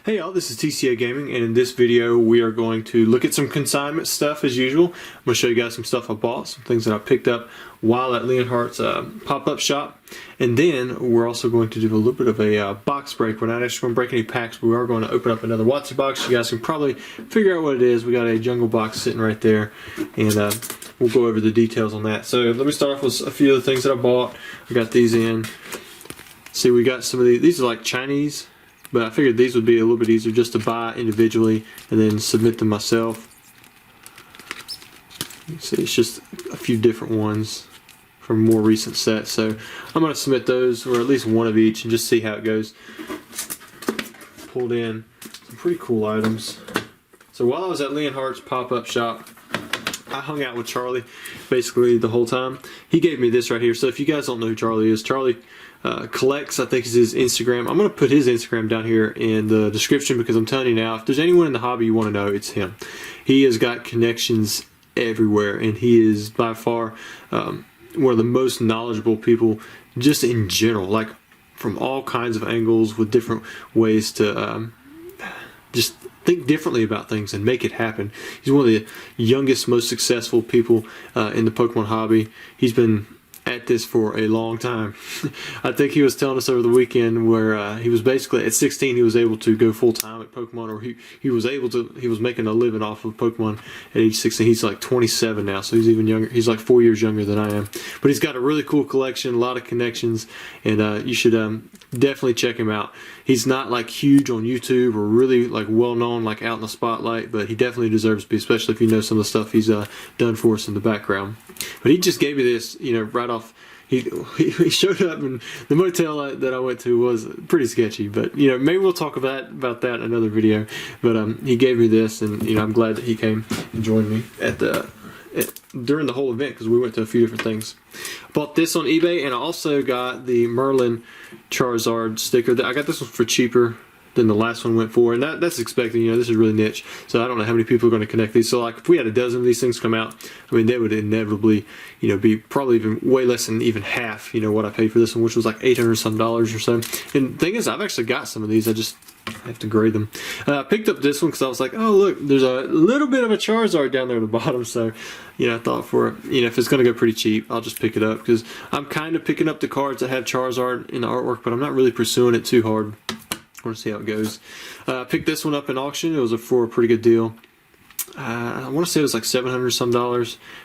Hey y'all, this is TCA Gaming, and in this video we are going to look at some consignment stuff as usual. I'm going to show you guys some stuff I bought, some things that I picked up while at Leonhart's pop-up shop. And then we're also going to do a little bit of a box break. We're not actually going to break any packs, but we are going to open up another Watsy box. You guys can probably figure out what it is. We got a jungle box sitting right there, and we'll go over the details on that. So let me start off with a few of the things that I bought. I got these in. See, we got some of these are like Chinese. But I figured these would be a little bit easier just to buy individually and then submit them myself. See, it's just a few different ones from more recent sets. So I'm going to submit those, or at least one of each, and just see how it goes. Pulled in some pretty cool items. So while I was at Leonhart's pop-up shop, I hung out with Charlie basically the whole time. He gave me this right here. So if you guys don't know who Charlie is, Charlie collects, I think is his Instagram. I'm going to put his Instagram down here in the description because I'm telling you now, if there's anyone in the hobby you want to know, it's him. He has got connections everywhere, and he is by far one of the most knowledgeable people just in general, like from all kinds of angles with different ways to just think differently about things and make it happen. He's one of the youngest, most successful people in the Pokemon hobby. He's been at this for a long time. I think he was telling us over the weekend where he was basically at 16 he was able to go full time at Pokemon, or he was making a living off of Pokemon at age 16. He's like 27 now, so he's even younger. He's like 4 years younger than I am. But he's got a really cool collection, a lot of connections, and you should definitely check him out. He's not like huge on YouTube or really like well known like out in the spotlight, but he definitely deserves to be, especially if you know some of the stuff he's done for us in the background. But he just gave me this, you know, right off. He showed up, and the motel that I went to was pretty sketchy. But you know, maybe we'll talk about that in another video. But he gave me this, and you know, I'm glad that he came and joined me during the whole event because we went to a few different things. I bought this on eBay, and I also got the Merlin Charizard sticker. I got this one for cheaper than the last one went for, and that's expected. You know, this is really niche, so I don't know how many people are going to connect these. So like if we had a dozen of these things come out, I mean, they would inevitably, you know, be probably even way less than even half, you know, what I paid for this one, which was like $800 some or so. And the thing is, I've actually got some of these. I just have to grade them. I picked up this one because I was like, oh look, there's a little bit of a Charizard down there at the bottom. So, you know, I thought for, you know, if it's going to go pretty cheap, I'll just pick it up because I'm kind of picking up the cards that have Charizard in the artwork, but I'm not really pursuing it too hard. I want to see how it goes. I picked this one up in auction. It was for a pretty good deal. I want to say it was like $700 some,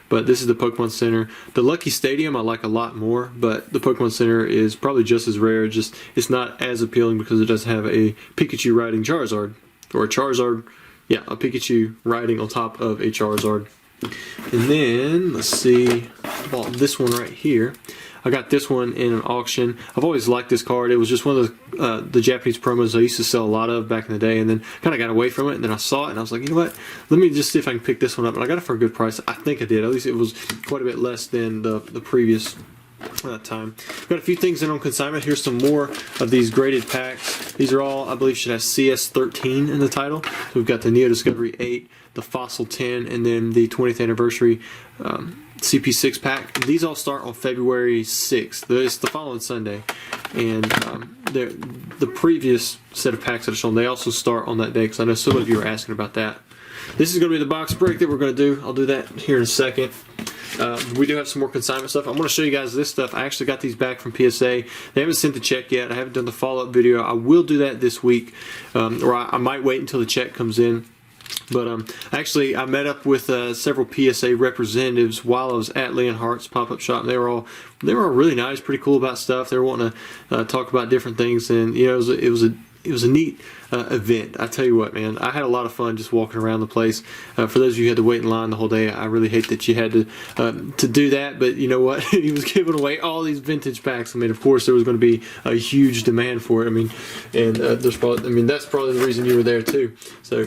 but this is the Pokemon Center. The Lucky Stadium I like a lot more, but the Pokemon Center is probably just as rare. Just it's not as appealing because it doesn't have a Pikachu riding Charizard, or a Charizard, yeah, a Pikachu riding on top of a Charizard. And then let's see, I bought this one right here. I got this one in an auction. I've always liked this card. It was just one of the Japanese promos I used to sell a lot of back in the day, and then kind of got away from it, and then I saw it, and I was like, you know what? Let me just see if I can pick this one up. And I got it for a good price. I think I did. At least it was quite a bit less than the previous time. Got a few things in on consignment. Here's some more of these graded packs. These are all, I believe, should have CS13 in the title. So we've got the Neo Discovery 8, the Fossil 10, and then the 20th anniversary CP6 pack. These all start on February 6th. It's the following Sunday. And the previous set of packs that I've shown, they also start on that day because I know some of you are asking about that. This is going to be the box break that we're going to do. I'll do that here in a second. We do have some more consignment stuff. I'm going to show you guys this stuff. I actually got these back from PSA. They haven't sent the check yet. I haven't done the follow-up video. I will do that this week, or I might wait until the check comes in. But actually, I met up with several PSA representatives while I was at Leonhart's pop-up shop. And they were all really nice, pretty cool about stuff. They were wanting to talk about different things, and you know, it was a neat event. I tell you what, man, I had a lot of fun just walking around the place. For those of you who had to wait in line the whole day, I really hate that you had to do that. But you know what? He was giving away all these vintage packs. I mean, of course, there was going to be a huge demand for it. I mean, and that's probably the reason you were there too. So.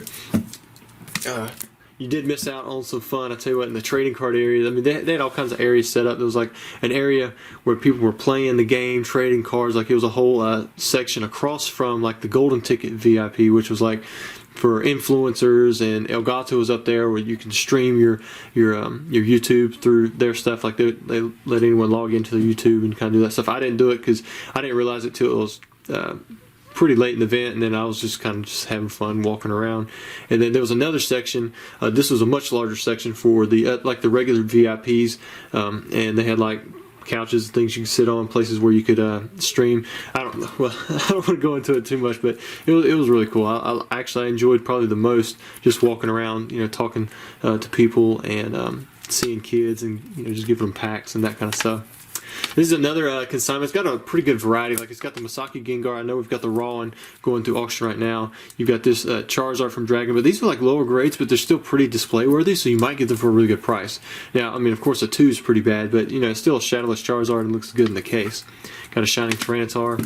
You did miss out on some fun. I tell you what, in the trading card area, I mean, they had all kinds of areas set up. There was like an area where people were playing the game, trading cards. Like it was a whole section across from like the Golden Ticket VIP, which was like for influencers, and Elgato was up there where you can stream your YouTube through their stuff. Like they let anyone log into their YouTube and kind of do that stuff. I didn't do it because I didn't realize it till it was pretty late in the event, and then I was just kind of just having fun walking around. And then there was another section. This was a much larger section for the like the regular VIPs, and they had like couches and things you could sit on, places where you could stream. I don't want to go into it too much, but it was really cool. I actually enjoyed probably the most just walking around, you know, talking to people and seeing kids and, you know, just giving them packs and that kind of stuff. This is another consignment. It's got a pretty good variety. Like, it's got the Masaki Gengar. I know we've got the raw one going through auction right now. You've got this Charizard from Dragon, but these are like lower grades, but they're still pretty display worthy, so you might get them for a really good price. Now, I mean, of course, a 2 is pretty bad, but, you know, it's still a shadowless Charizard and looks good in the case. Got a Shining Tyranitar.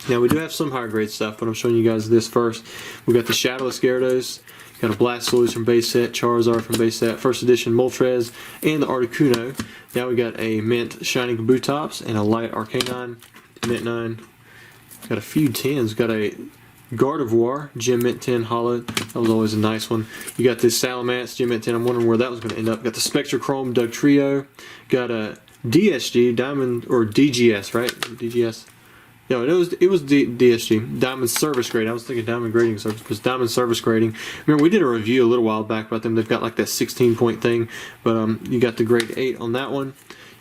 Now, we do have some higher grade stuff, but I'm showing you guys this first. We've got the shadowless Gyarados. Got a Blastoise from base set, Charizard from base set, first edition Moltres, and the Articuno. Now we got a Mint Shining Kabutops and a Light Arcanine, Mint 9. Got a few 10s. Got a Gardevoir, Gem Mint 10 Holo. That was always a nice one. You got this Salamence, Gem Mint 10. I'm wondering where that was going to end up. Got the Spectrochrome Doug Trio. Got a DSG, Diamond, or DGS, right? DGS. No, it was DSG, Diamond Service Grade. I was thinking Diamond Grading Service, but it's Diamond Service Grading. Remember, we did a review a little while back about them. They've got like that 16-point thing, but you got the grade 8 on that one.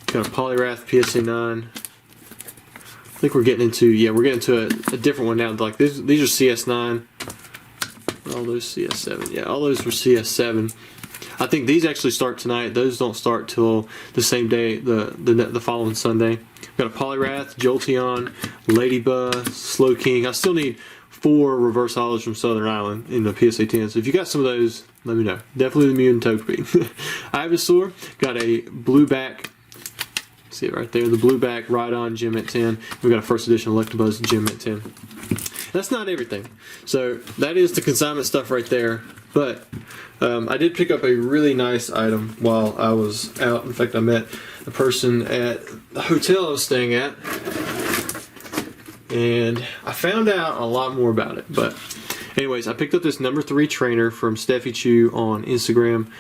You got a Poliwrath PSA 9. I think we're getting into, yeah, we're getting to a different one now. Like these are CS9. All those CS7. Yeah, all those were CS7. I think these actually start tonight. Those don't start till the same day, the following Sunday. Got a Poliwrath, Jolteon, Ladybug, Slowking. I still need 4 reverse hollows from Southern Island in the PSA 10. So if you got some of those, let me know. Definitely the Mew and Togepi. Ivysaur, got a Blueback. See it right there, the Blueback Rhydon Gem at 10. We got a first edition Electabuzz Gem at 10. That's not everything. So that is the consignment stuff right there. But I did pick up a really nice item while I was out. In fact, I met a person at the hotel I was staying at, and I found out a lot more about it. But anyways, I picked up this number 3 trainer from Steffi Chu on Instagram.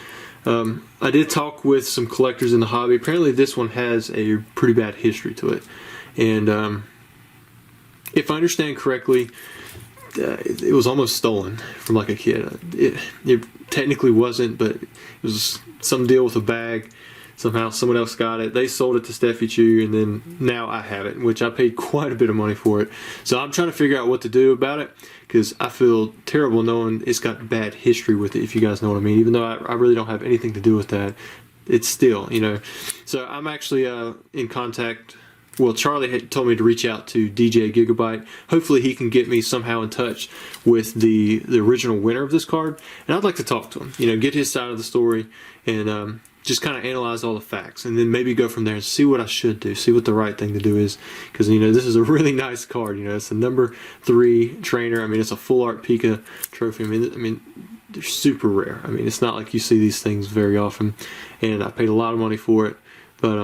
I did talk with some collectors in the hobby. Apparently this one has a pretty bad history to it. And if I understand correctly, it was almost stolen from like a kid. It technically wasn't, but it was some deal with a bag. Somehow someone else got it. They sold it to Steffi Chu, and then now I have it, which I paid quite a bit of money for it. So I'm trying to figure out what to do about it, because I feel terrible knowing it's got bad history with it, if you guys know what I mean. Even though I really don't have anything to do with that, it's still, you know. So I'm actually in contact. Well, Charlie had told me to reach out to DJ Gigabyte. Hopefully he can get me somehow in touch with the original winner of this card. And I'd like to talk to him, you know, get his side of the story, and just kind of analyze all the facts. And then maybe go from there and see what I should do, see what the right thing to do is. Because, you know, this is a really nice card. You know, it's a number 3 trainer. I mean, it's a full art Pika trophy. I mean, they're super rare. I mean, it's not like you see these things very often. And I paid a lot of money for it. But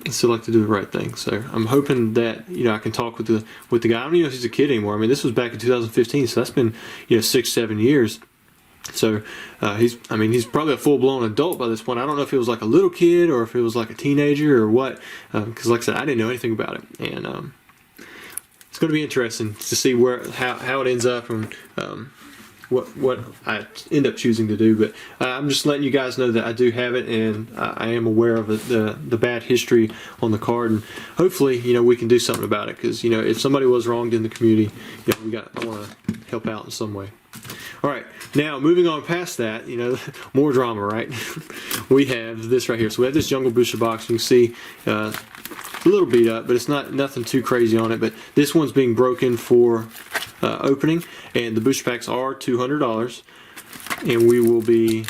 I still like to do the right thing, so I'm hoping that, you know, I can talk with the guy. I don't even know if he's a kid anymore. I mean, this was back in 2015, so that's been, you know, 6-7 years. So he's probably a full-blown adult by this point. I don't know if it was like a little kid or if it was like a teenager or what, because like I said, I didn't know anything about it, and it's going to be interesting to see how it ends up and what I end up choosing to do. But I'm just letting you guys know that I do have it, and I am aware of the bad history on the card, and hopefully, you know, we can do something about it, because, you know, if somebody was wronged in the community, you know, I want to help out in some way. All right, now moving on past that, you know, more drama, right? We have this right here. So we have this Jungle Booster box. You can see a little beat up, but it's nothing too crazy on it. But this one's being broken for opening, and the booster packs are $200, and we will be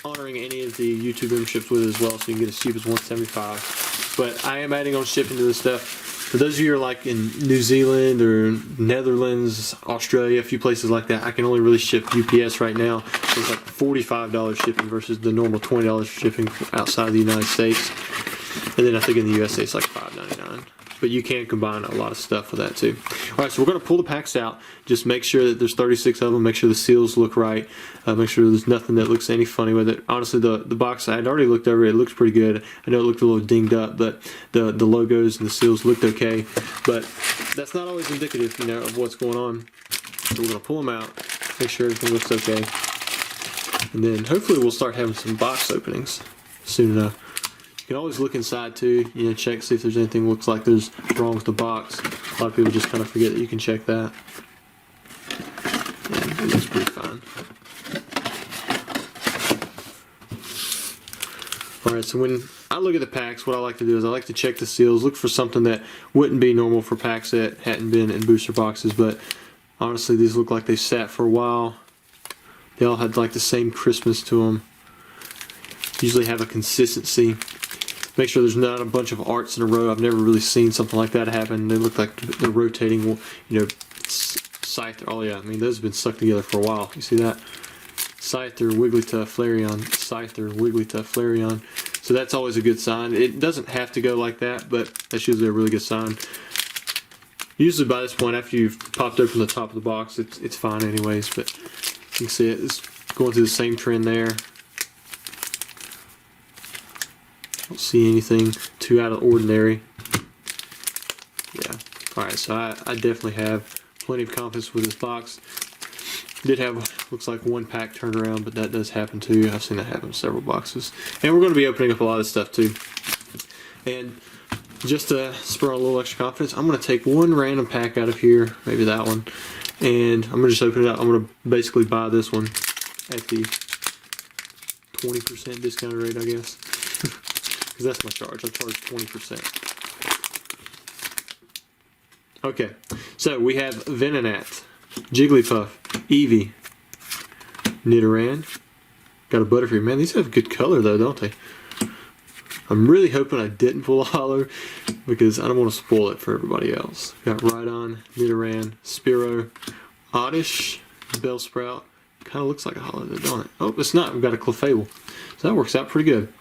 honoring any of the YouTube memberships with it as well, so you can get as cheap as $175. But I am adding on shipping to this stuff. For those of you who are like in New Zealand or Netherlands, Australia, a few places like that, I can only really ship UPS right now. So it's like $45 shipping versus the normal $20 shipping outside the United States. And then I think in the USA it's like $5.99. but you can combine a lot of stuff with that too. Alright, so we're going to pull the packs out. Just make sure that there's 36 of them. Make sure the seals look right. Make sure there's nothing that looks any funny with it. Honestly, the box, I had already looked over it. It looks pretty good. I know it looked a little dinged up, but the logos and the seals looked okay. But that's not always indicative, you know, of what's going on. So we're going to pull them out, make sure everything looks okay. And then hopefully we'll start having some box openings soon enough. You can always look inside too, you know, check, see if there's anything looks like there's wrong with the box. A lot of people just kind of forget that you can check that. And it looks pretty fine. Alright, so when I look at the packs, what I like to do is I like to check the seals, look for something that wouldn't be normal for packs that hadn't been in booster boxes, but honestly these look like they sat for a while. They all had like the same crispness to them. Usually have a consistency. Make sure there's not a bunch of arts in a row. I've never really seen something like that happen. They look like they're rotating, you know, Scyther. Oh yeah, I mean those have been stuck together for a while. You see that? Scyther, Wigglytuff, Flareon, Scyther, Wigglytuff, Flareon. So that's always a good sign. It doesn't have to go like that, but that's usually a really good sign. Usually by this point, after you've popped open the top of the box, it's fine anyways, but you can see it's going through the same trend there. Don't see anything too out of the ordinary. Yeah. Alright, so I definitely have plenty of confidence with this box. Did have, looks like one pack turned around, but that does happen too. I've seen that happen in several boxes. And we're going to be opening up a lot of stuff too. And just to spur on a little extra confidence, I'm going to take one random pack out of here, maybe that one, and I'm going to just open it up. I'm going to basically buy this one at the 20% discount rate, I guess. Because that's my charge. I charge 20%. Okay, so we have Venonat, Jigglypuff, Eevee, Nidoran, got a Butterfree. Man, these have good color though, don't they? I'm really hoping I didn't pull a holo because I don't want to spoil it for everybody else. Got Rhydon, Nidoran, Spearow, Oddish, Bellsprout. Kind of looks like a holo though, don't it? Oh, it's not. We've got a Clefable. So that works out pretty good.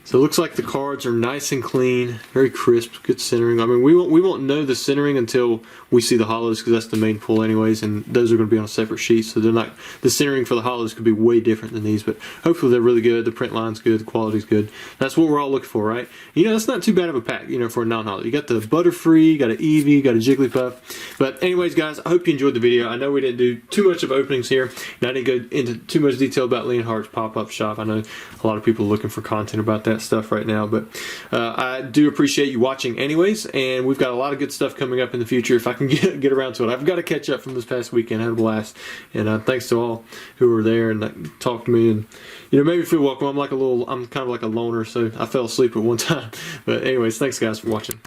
So it looks like the cards are nice and clean, very crisp, good centering. I mean, we won't know the centering until we see the holos because that's the main pull anyways, and those are going to be on a separate sheet, so they're not, the centering for the holos could be way different than these, but hopefully they're really good, the print line's good, the quality's good. That's what we're all looking for, right? You know, that's not too bad of a pack, you know, for a non-holo. You got the Butterfree, you got an Eevee, you got a Jigglypuff. But anyways, guys, I hope you enjoyed the video. I know we didn't do too much of openings here, and I didn't go into too much detail about Leonhart's pop-up shop. I know a lot of people are looking for content about that stuff right now, but I do appreciate you watching anyways, and we've got a lot of good stuff coming up in the future if I can get around to it. I've got to catch up from this past weekend. I had a blast, and thanks to all who were there and talked to me and, you know, made me feel welcome. I'm kind of like a loner, so I fell asleep at one time. But anyways, thanks guys for watching.